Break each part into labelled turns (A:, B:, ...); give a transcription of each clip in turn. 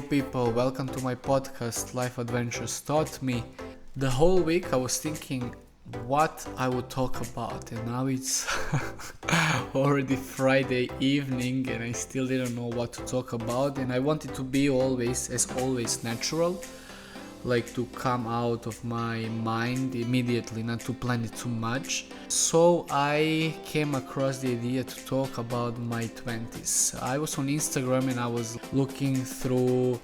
A: people, welcome to my podcast Life Adventures Taught Me. The whole week I was thinking what I would talk about, and now it's already Friday evening and I still didn't know what to talk about, and I wanted to be always natural, like to come out of my mind immediately, not to plan it too much. So I came across the idea to talk about my 20s. I was on Instagram and I was looking through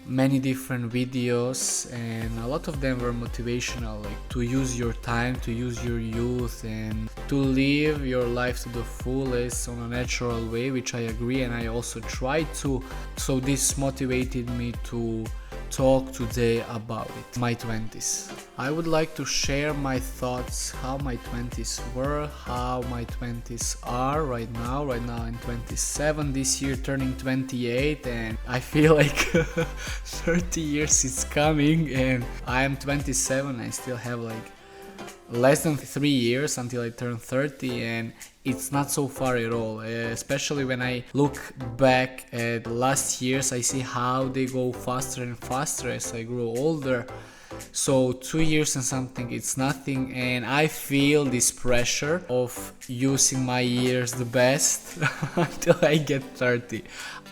A: many different videos, and a lot of them were motivational, like to use your time, to use your youth, and to live your life to the fullest on a natural way, which I agree and I also try to. So this motivated me to talk today about it, my 20s. I would like to share my thoughts, how my 20s were, how my 20s are right now. Right now I'm 27, this year turning 28, and I feel like 30 years is coming, and I am 27. I still have like less than 3 years until I turn 30, and it's not so far at all. Especially when I look back at last years, I see how they go faster and faster as I grow older. So 2 years and something, it's nothing, and I feel this pressure of using my years the best until I get 30.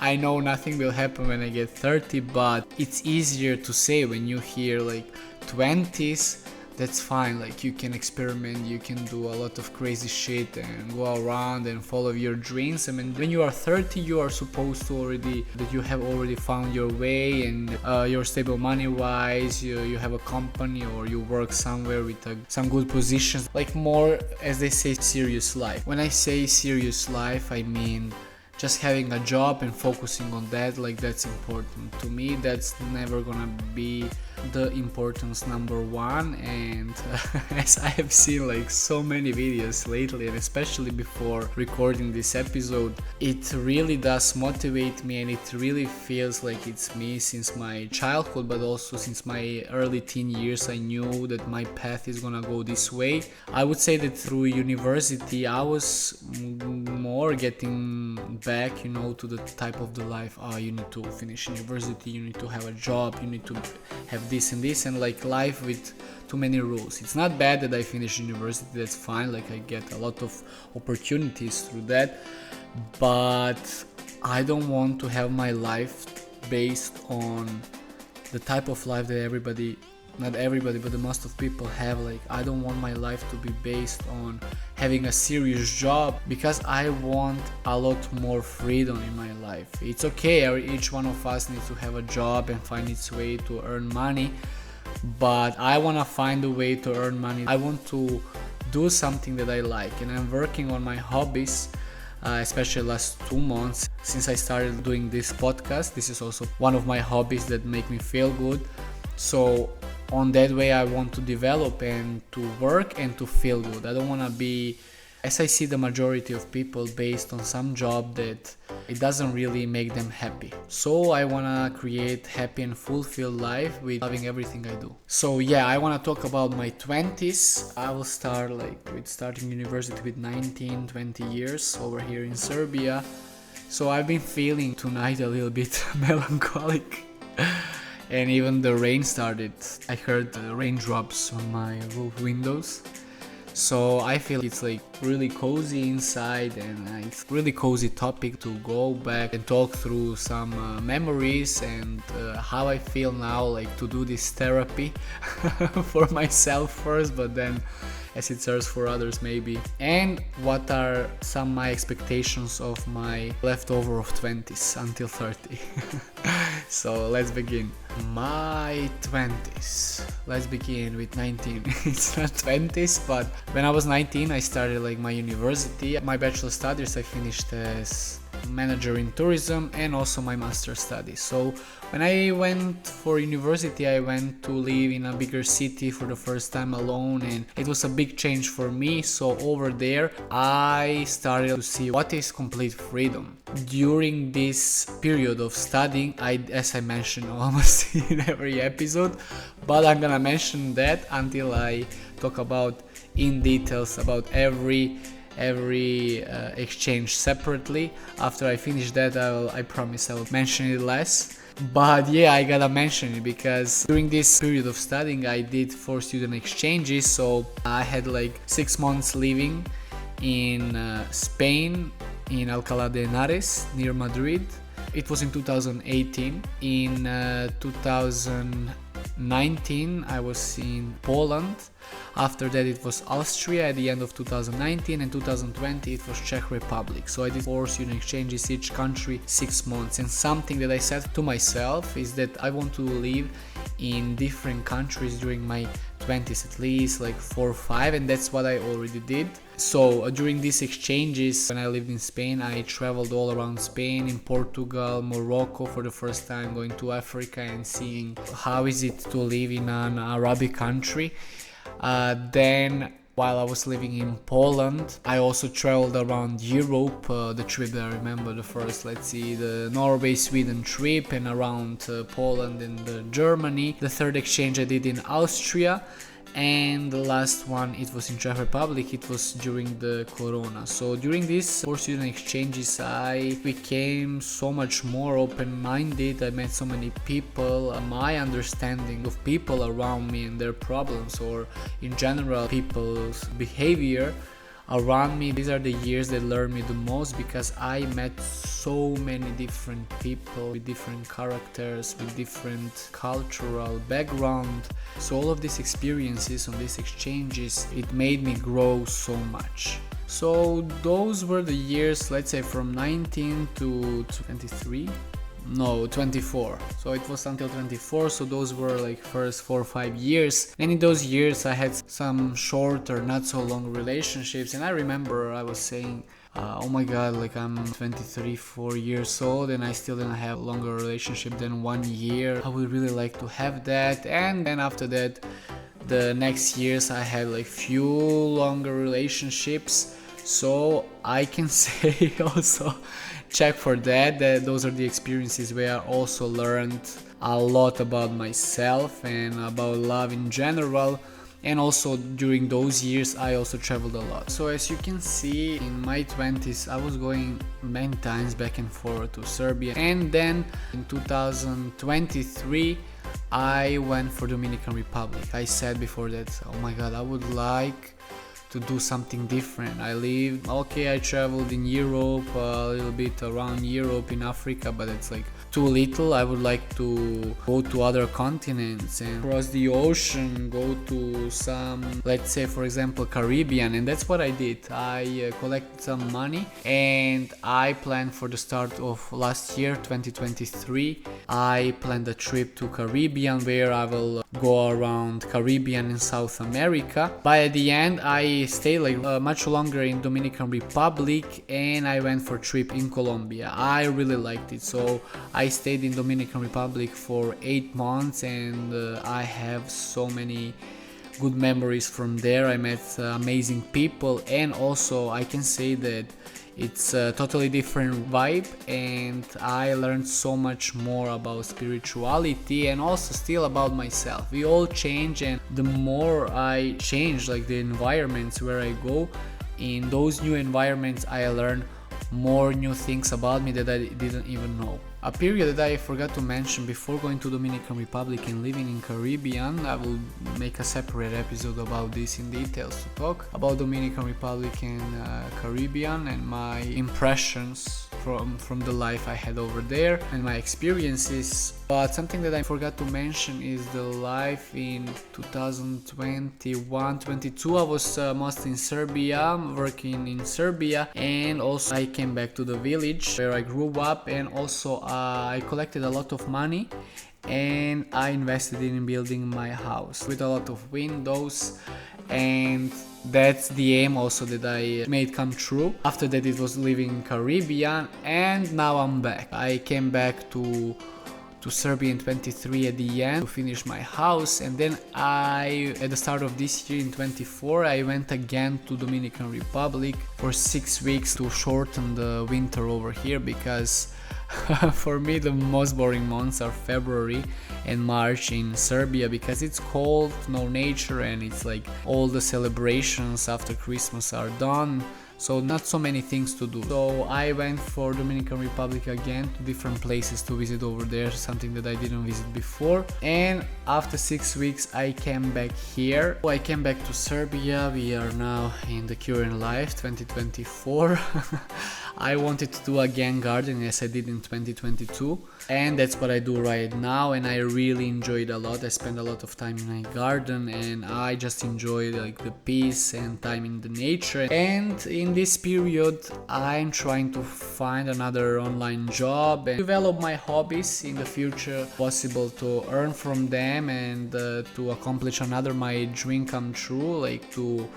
A: I know nothing will happen when I get 30, but it's easier to say when you hear like 20s. That's fine, like you can experiment, you can do a lot of crazy shit and go around and follow your dreams. I mean, when you are 30, you are supposed to you have already found your way, and you're stable money-wise, you have a company or you work somewhere with some good positions, like more, as they say, serious life. When I say serious life, I mean just having a job and focusing on that, like that's important to me. That's never gonna be the importance number one, and as I have seen like so many videos lately, and especially before recording this episode, it really does motivate me, and it really feels like it's me since my childhood, but also since my early teen years. I knew that my path is gonna go this way. I would say that through university I was more getting back, to the type of the life. You need to finish university, you need to have a job, you need to have this and this, and like life with too many rules. It's not bad that I finished university, that's fine, like I get a lot of opportunities through that, but I don't want to have my life based on the type of life that not everybody, but the most of people have. Like I don't want my life to be based on having a serious job, because I want a lot more freedom in my life. It's okay, each one of us needs to have a job and find its way to earn money, but I want to find a way to earn money. I want to do something that I like, and I'm working on my hobbies, especially last 2 months since I started doing this podcast. This is also one of my hobbies that make me feel good. So on that way I want to develop and to work and to feel good. I don't want to be, as I see the majority of people, based on some job that it doesn't really make them happy. So I want to create happy and fulfilled life with loving everything I do. So yeah, I want to talk about my 20s. I will start with starting university with 19-20 years over here in Serbia. So I've been feeling tonight a little bit melancholic. And even the rain started. I heard the raindrops on my roof windows. So I feel it's like really cozy inside, and it's really cozy topic to go back and talk through some memories and how I feel now, like to do this therapy for myself first, but then as it serves for others maybe. And what are some of my expectations of my leftover of 20s until 30. So let's begin. My 20s. Let's begin with 19. It's not 20s, but when I was 19 I started like my university. My bachelor studies I finished as manager in tourism, and also my master studies. So when I went for university, I went to live in a bigger city for the first time alone, and it was a big change for me. So over there I started to see what is complete freedom. During this period of studying, as I mentioned almost in every episode, but I'm gonna mention that until I talk about in details about every exchange separately. After I finish that, I promise I will mention it less. But yeah, I gotta mention it because during this period of studying I did 4 student exchanges. So I had like 6 months living in Spain, in Alcalá de Henares near Madrid. It was in 2018. In 2019 I was in Poland. After that it was Austria at the end of 2019, and 2020 it was Czech Republic. So I did 4 student exchanges, each country 6 months. And something that I said to myself is that I want to live in different countries during my 20s, at least like 4 or 5, and that's what I already did. So during these exchanges, when I lived in Spain, I traveled all around Spain, in Portugal, Morocco for the first time, going to Africa and seeing how is it to live in an Arabic country. Then while I was living in Poland, I also traveled around Europe. The trip that I remember, the first, the Norway-Sweden trip, and around Poland and Germany. The third exchange I did in Austria, and the last one, it was in Czech Republic. It was during the Corona. So during these 4 student exchanges I became so much more open-minded. I met so many people. My understanding of people around me and their problems, or in general people's behavior around me, these are the years that learned me the most, because I met so many different people with different characters, with different cultural background. So all of these experiences on these exchanges, it made me grow so much. So those were the years, let's say from 19 to 23. No, 24. So it was until 24. So those were like first 4 or 5 years. And in those years I had some short or not so long relationships. And I remember I was saying, oh my god, like I'm 23, 4 years old and I still didn't have a longer relationship than 1 year. I would really like to have that. And then after that, the next years I had like few longer relationships. So I can say also check for that those are the experiences where I also learned a lot about myself and about love in general. And also during those years I also traveled a lot. So as you can see, in my 20s I was going many times back and forth to Serbia, and then in 2023 I went for Dominican Republic. I said before that, oh my god, I would like to do something different. I traveled in Europe, a little bit around Europe, in Africa, but it's like too little. I would like to go to other continents and cross the ocean, go to some, let's say for example Caribbean, and that's what I did. I collected some money and I planned for the start of last year, 2023. I planned a trip to Caribbean where I will go around Caribbean and South America. But at the end I stayed much longer in Dominican Republic, and I went for a trip in Colombia. I really liked it. So I stayed in Dominican Republic for 8 months, and I have so many good memories from there. I met amazing people, and also I can say that it's a totally different vibe, and I learned so much more about spirituality and also still about myself. We all change, and the more I change, like the environments where I go, in those new environments I learn more new things about me that I didn't even know. A period that I forgot to mention before going to Dominican Republic and living in Caribbean, I will make a separate episode about this in details to talk about Dominican Republic and Caribbean and my impressions from the life I had over there and my experiences. But something that I forgot to mention is the life in 2021-22. I was mostly in Serbia, working in Serbia, and also I came back to the village where I grew up, and also I collected a lot of money and I invested in building my house with a lot of windows, and that's the aim also that I made come true. After that it was living in Caribbean, and now I'm back. I came back to Serbia in 23 at the end to finish my house, and then at the start of this year in 24 I went again to Dominican Republic for 6 weeks to shorten the winter over here, because for me the most boring months are February and March in Serbia, because it's cold, no nature, and it's like all the celebrations after Christmas are done. so not so many things to do. So I went for Dominican Republic again, to different places to visit over there, something that I didn't visit before. And after 6 weeks I came back here. I came back to Serbia. We are now in the current life 2024. I wanted to do again gardening as I did in 2022, and that's what I do right now, and I really enjoy it a lot. I spend a lot of time in my garden, and I just enjoy like the peace and time in the nature. And in this period I'm trying to find another online job and develop my hobbies in the future, possible to earn from them and to accomplish another my dream come true, like to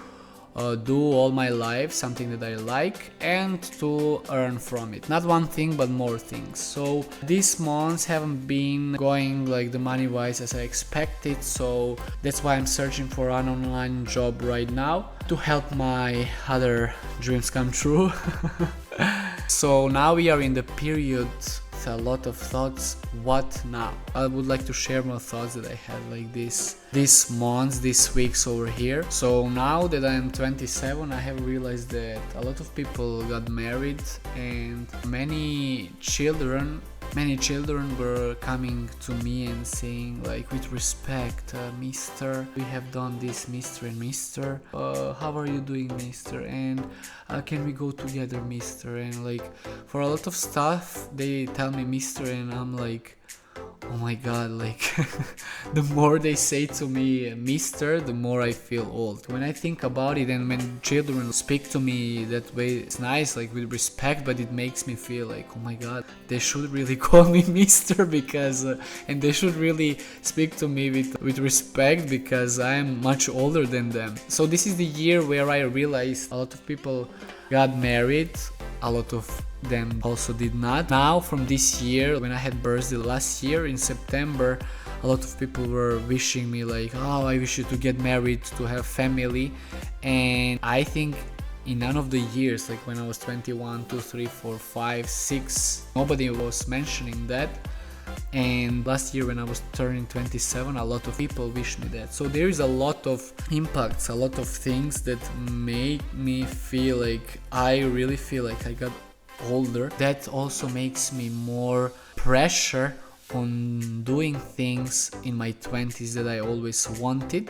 A: do all my life something that I like and to earn from it. Not one thing but more things. So these months haven't been going like the money wise as I expected, so that's why I'm searching for an online job right now to help my other dreams come true. So now we are in the period, a lot of thoughts. What now? I would like to share more thoughts that I had like this months, these weeks over here. So now that I'm 27, I have realized that a lot of people got married, and many children were coming to me and saying like, with respect, mister, we have done this, mister and mister, how are you doing, mister, and can we go together, mister, and like for a lot of stuff they tell me mister, and I'm like, oh my god, like the more they say to me mister, the more I feel old when I think about it. And when children speak to me that way, it's nice, like with respect, but it makes me feel like, oh my god, they should really call me mister, because and they should really speak to me with respect, because I'm much older than them. So this is the year where I realized a lot of people got married, a lot of them also did not. Now from this year, when I had birthday last year in September, a lot of people were wishing me like, oh, I wish you to get married, to have family. And I think in none of the years, like when I was 21, 2, 3, 4, 5, 6, nobody was mentioning that. And last year when I was turning 27, a lot of people wished me that. So there is a lot of impacts, a lot of things that make me feel like, I really feel like I got older. That also makes me more pressure on doing things in my 20s that I always wanted.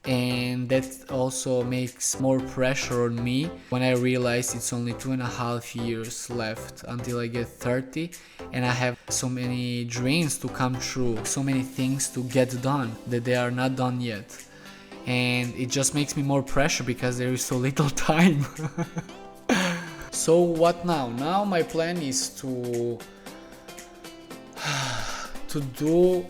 A: And that also makes more pressure on me when I realize it's only 2.5 years left until I get 30, and I have so many dreams to come true, so many things to get done that they are not done yet. And it just makes me more pressure because there is so little time. So what now? Now my plan is to do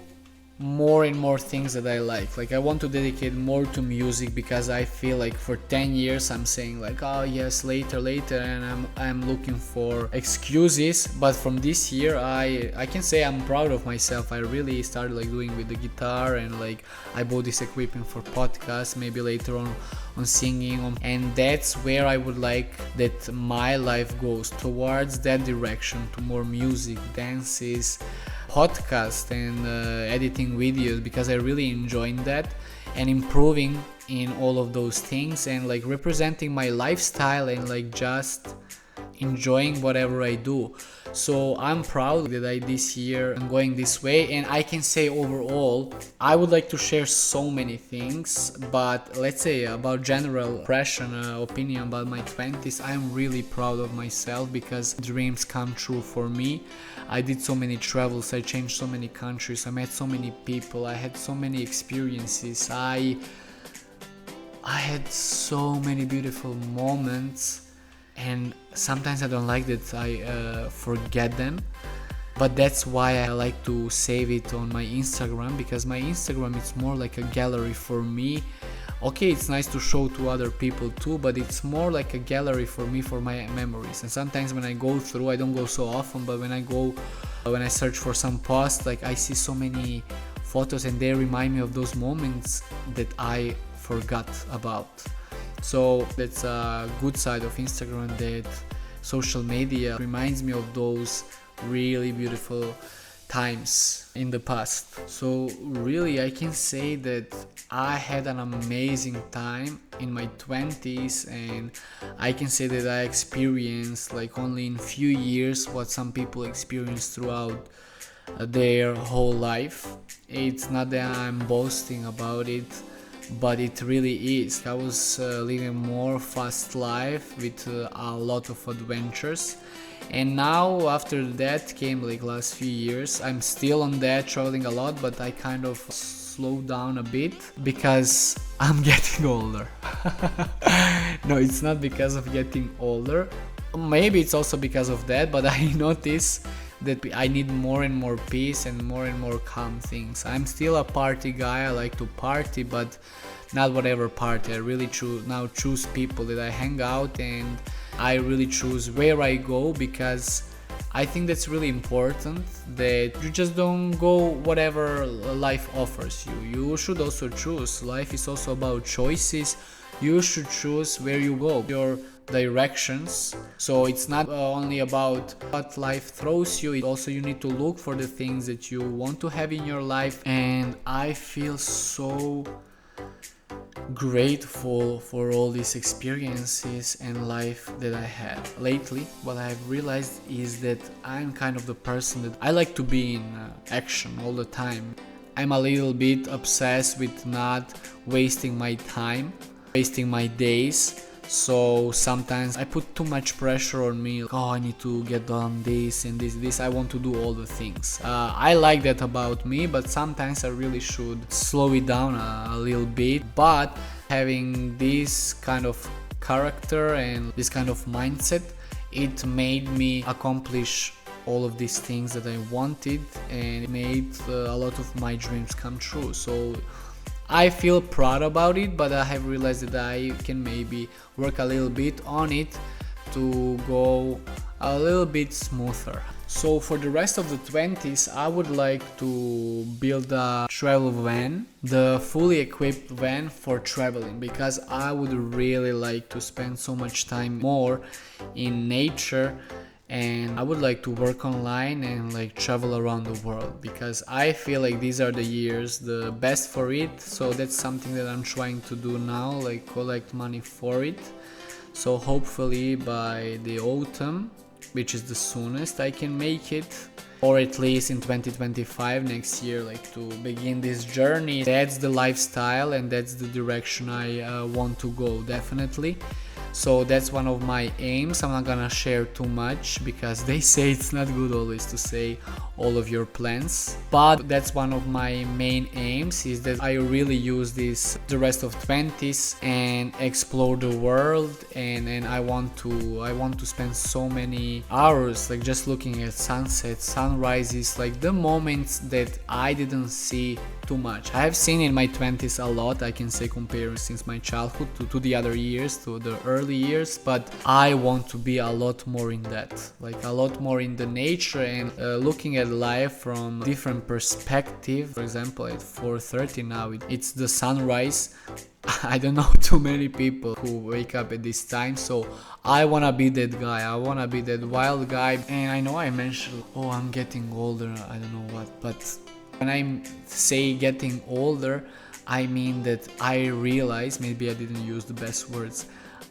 A: more and more things that I like. Like I want to dedicate more to music, because I feel like for 10 years I'm saying like, oh yes, later, and I'm looking for excuses. But from this year I can say I'm proud of myself. I really started like doing with the guitar, and like I bought this equipment for podcasts, maybe later on singing, and that's where I would like that my life goes, towards that direction, to more music, dances, podcast, and editing videos, because I really enjoy that and improving in all of those things, and like representing my lifestyle and like just enjoying whatever I do. So I'm proud that this year I'm going this way, and I can say overall I would like to share so many things, but let's say about general impression, opinion about my 20s, I'm really proud of myself, because dreams come true for me. I did so many travels, I changed so many countries, I met so many people, I had so many experiences, I had so many beautiful moments. And sometimes I don't like that I forget them, but that's why I like to save it on my Instagram, because my Instagram is more like a gallery for me. Okay, it's nice to show to other people too, but it's more like a gallery for me, for my memories. And sometimes when I go through, I don't go so often, but when I search for some posts, like I see so many photos and they remind me of those moments that I forgot about. So that's a good side of Instagram, that social media reminds me of those really beautiful times in the past. So really I can say that I had an amazing time in my 20s, and I can say that I experienced like only in few years what some people experience throughout their whole life. It's not that I'm boasting about it, but it really is. I was living more fast life with a lot of adventures, and now after that came like last few years. I'm still on that, traveling a lot, but I kind of slow down a bit because I'm getting older. No, it's not because of getting older. Maybe it's also because of that, but I notice that I need more and more peace and more calm things. I'm still a party guy, I like to party, but not whatever party. I really choose people that I hang out, and I really choose where I go, because I think that's really important, that you just don't go whatever life offers you. You should also choose. Life is also about choices. You should choose where you go, your directions. So it's not only about what life throws you, also you need to look for the things that you want to have in your life. And I feel so grateful for all these experiences and life that I had. Lately, what I've realized is that I'm kind of the person that I like to be in action all the time. I'm a little bit obsessed with not wasting my time, wasting my days. So sometimes I put too much pressure on me. Like, oh, I need to get done this and this. I want to do all the things. I like that about me, but sometimes I really should slow it down a little bit. But having this kind of character and this kind of mindset, it made me accomplish all of these things that I wanted, and it made a lot of my dreams come true. So I feel proud about it, but I have realized that I can maybe work a little bit on it to go a little bit smoother. So for the rest of the 20s, I would like to build a travel van, the fully equipped van for traveling, because I would really like to spend so much time more in nature, and I would like to work online and like travel around the world, because I feel like these are the years the best for it. So that's something that I'm trying to do now, like collect money for it. So hopefully by the autumn, which is the soonest I can make it, or at least in 2025 next year, like to begin this journey. That's the lifestyle and that's the direction I want to go, definitely. So that's one of my aims. I'm not gonna share too much because they say it's not good always to say all of your plans, but that's one of my main aims, is that I really use this the rest of 20s and explore the world, and I want to spend so many hours like just looking at sunsets, sunrises, like the moments that I didn't see too much. I have seen in my 20s a lot, I can say, compared since my childhood to the other years, to the early years, but I want to be a lot more in that, like a lot more in the nature and looking at life from different perspective. For example, at 4:30 now, it's the sunrise. I don't know too many people who wake up at this time, so I wanna be that guy. I wanna be that wild guy. And I know I mentioned, oh, I'm getting older, I don't know what, but when I say getting older, I mean that I realize, maybe I didn't use the best words,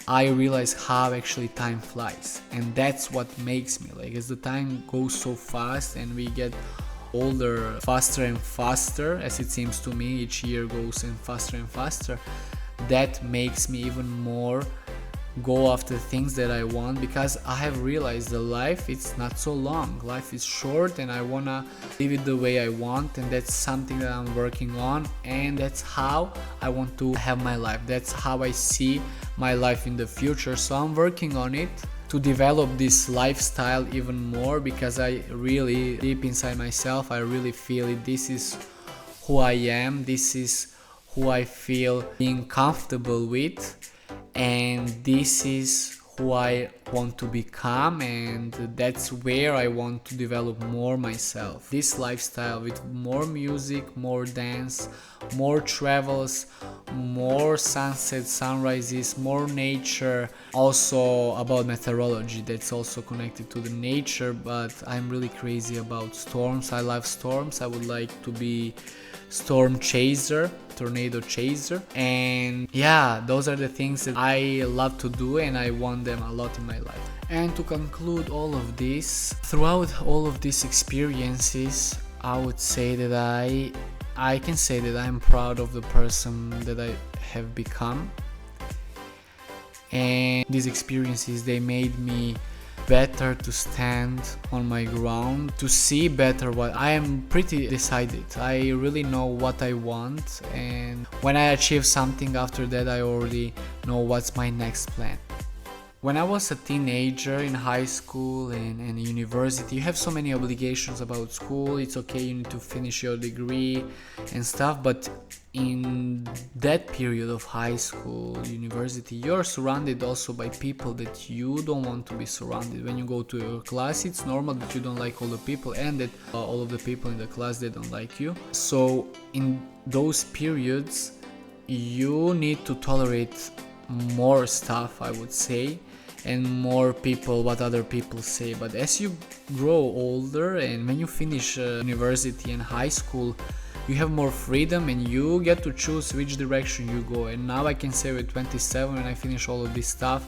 A: I realize how actually time flies, and that's what makes me, like, as the time goes so fast and we get older faster and faster, as it seems to me, each year goes and faster, that makes me even more go after things that I want, because I have realized that life, it's not so long, life is short, and I wanna live it the way I want, and that's something that I'm working on, and that's how I want to have my life, that's how I see my life in the future. So I'm working on it to develop this lifestyle even more, because I really, deep inside myself, I really feel it. This is who I am, this is who I feel being comfortable with, and this is who I want to become, and that's where I want to develop more myself. This lifestyle with more music, more dance, more travels, more sunsets, sunrises, more nature, also about meteorology that's also connected to the nature, but I'm really crazy about storms. I love storms. I would like to be storm chaser, tornado chaser, and yeah, those are the things that I love to do and I want them a lot in my life. And to conclude all of this, throughout all of these experiences, I would say that I can say that I'm proud of the person that I have become, and these experiences, they made me better to stand on my ground, to see better what I am pretty decided. I really know what I want, and when I achieve something after that, I already know what's my next plan. When I was a teenager in high school and university, you have so many obligations about school. It's okay, you need to finish your degree and stuff, but in that period of high school, university, you're surrounded also by people that you don't want to be surrounded. When you go to your class, it's normal that you don't like all the people and that all of the people in the class, they don't like you. So in those periods, you need to tolerate more stuff, I would say, and more people, what other people say. But as you grow older and when you finish university and high school, you have more freedom and you get to choose which direction you go. And now I can say with 27, when I finish all of this stuff,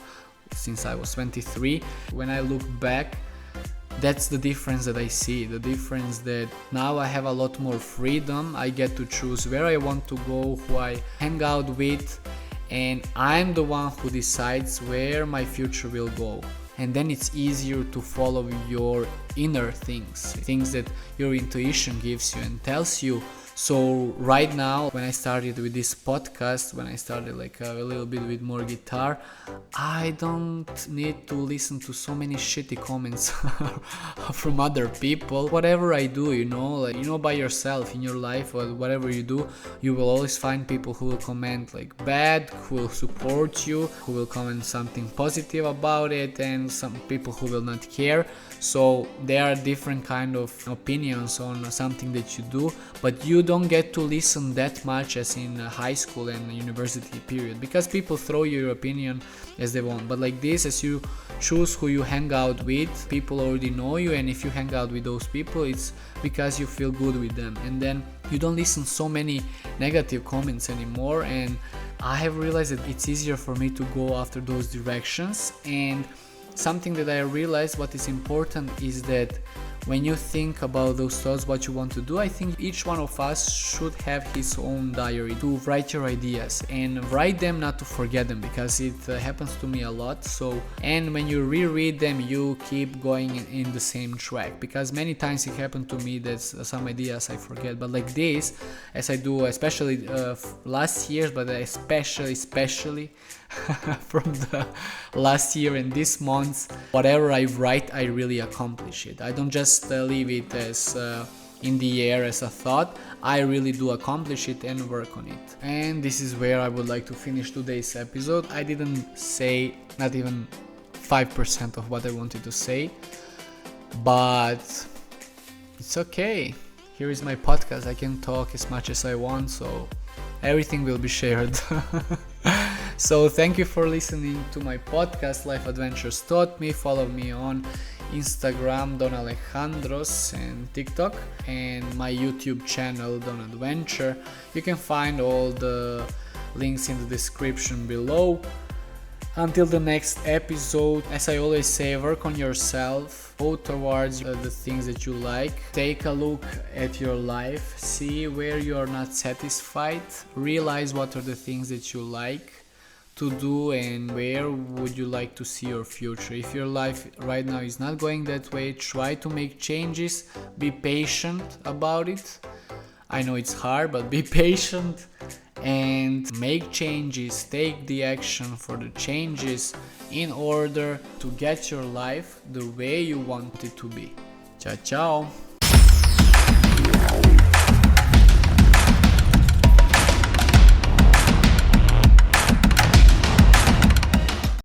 A: since I was 23, when I look back, that's the difference that I see. The difference that now I have a lot more freedom. I get to choose where I want to go, who I hang out with, and I'm the one who decides where my future will go. And then it's easier to follow your inner things that your intuition gives you and tells you. So right now, when I started with this podcast, when I started like a little bit with more guitar, I don't need to listen to so many shitty comments from other people. Whatever I do, by yourself in your life or whatever you do, you will always find people who will comment like bad, who will support you, who will comment something positive about it, and some people who will not care. So there are different kind of opinions on something that you do, but you don't get to listen that much as in high school and university period, because people throw your opinion as they want. But like this, as you choose who you hang out with, people already know you, and if you hang out with those people, it's because you feel good with them, and then you don't listen so many negative comments anymore. And I have realized that it's easier for me to go after those directions. And something that I realized, what is important is that when you think about those thoughts, what you want to do, I think each one of us should have his own diary to write your ideas and write them, not to forget them, because it happens to me a lot. So, and when you reread them, you keep going in the same track, because many times it happened to me that some ideas I forget. But like this, as I do, especially last year, but especially from the last year and this month, whatever I write, I really accomplish it. I don't just leave it as in the air as a thought. I really do accomplish it and work on it. And this is where I would like to finish today's episode. I didn't say not even 5% of what I wanted to say, but it's okay. Here is my podcast. I can talk as much as I want, so everything will be shared. So thank you for listening to my podcast, Life Adventures Taught Me. Follow me on Instagram, Don Alejandros, and TikTok, and my YouTube channel, Don Adventure. You can find all the links in the description below. Until the next episode, as I always say, work on yourself, go towards the things that you like, take a look at your life, see where you are not satisfied, realize what are the things that you like to do and where would you like to see your future. If your life right now is not going that way, try to make changes, be patient about it. I know it's hard, but be patient and make changes, take the action for the changes in order to get your life the way you want it to be. Ciao, ciao!